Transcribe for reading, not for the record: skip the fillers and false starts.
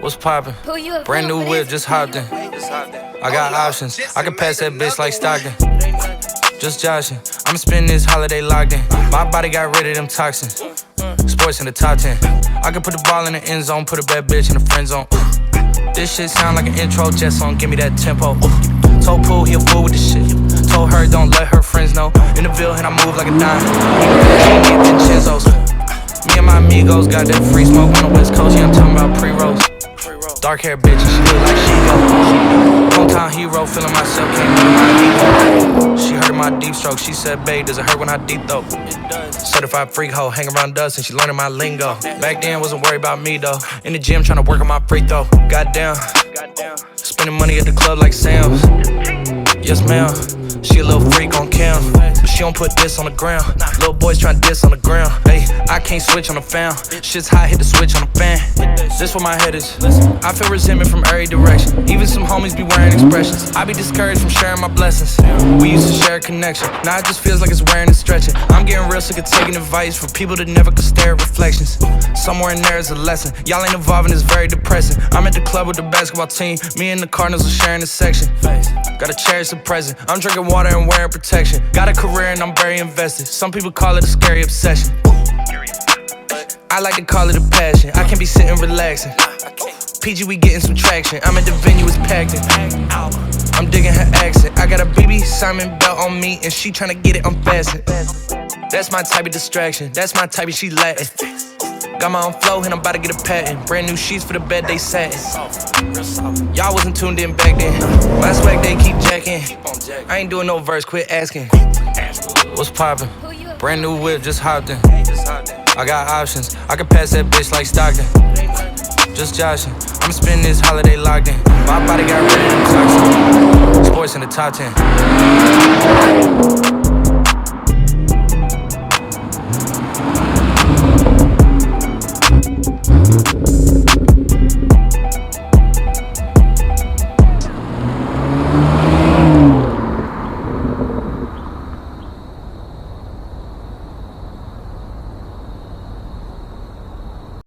What's poppin'? Brand new whip, just hopped in. I got options, I can pass that bitch like Stockton. Just joshing, I'ma spend this holiday locked in. My body got rid of them toxins. Sports in the top 10. I can put the ball in the end zone, put a bad bitch in the friend zone. This shit sound like an intro jet song, give me that tempo. Told Pooh he a fool with this shit. Told her don't let her friends know. In the Ville and I move like a dime. Can't get Vincenzo's. Me and my amigos got that free smoke on the West Coast. Yeah, I'm talking about pre-rolls. Dark hair bitch, and she look like she go. Hometown hero, feeling myself, can't move my ego. She heard my deep stroke, she said, babe, does it hurt when I deep throw? Certified freak hoe, hang around us and she learning my lingo. Back then, wasn't worried about me though. In the gym, trying to work on my free throw. Goddamn, spending money at the club like Sam's. Yes, ma'am. She a little freak on cam, but she don't put this on the ground. Little boys tryna diss on the ground. Hey, I can't switch on the fan. Shit's hot, hit the switch on the fan. This where my head is. I feel resentment from every direction. Even some homies be wearing expressions. I be discouraged from sharing my blessings. We used to share a connection. Now it just feels like it's wearing and stretching. I'm getting real sick of taking advice from people that never could stare at reflections. Somewhere in there is a lesson. Y'all ain't evolving, it's very depressing. I'm at the club with the basketball team. Me and the Cardinals are sharing the section. Gotta cherish the present. I'm drinking water and wearing protection. Got a career and I'm very invested. Some people call it a scary obsession. I like to call it a passion. I can't be sitting relaxing. PG, we getting some traction. I'm at the venue, it's packed in. I'm digging her accent. I got a BB Simon belt on me and she tryna get it unfastened. That's my type of distraction. That's my type of she Latin. Got my own flow and I'm about to get a patent. Brand new sheets for the bed, they satin. Y'all wasn't tuned in back then. My swag, they keep jacking. I ain't doing no verse, quit asking. What's poppin'? Brand new whip, just hopped in. I got options, I can pass that bitch like Stockton. Just joshing, I'ma spend this holiday locked in. My body got rid of them toxins. Sports in the top 10.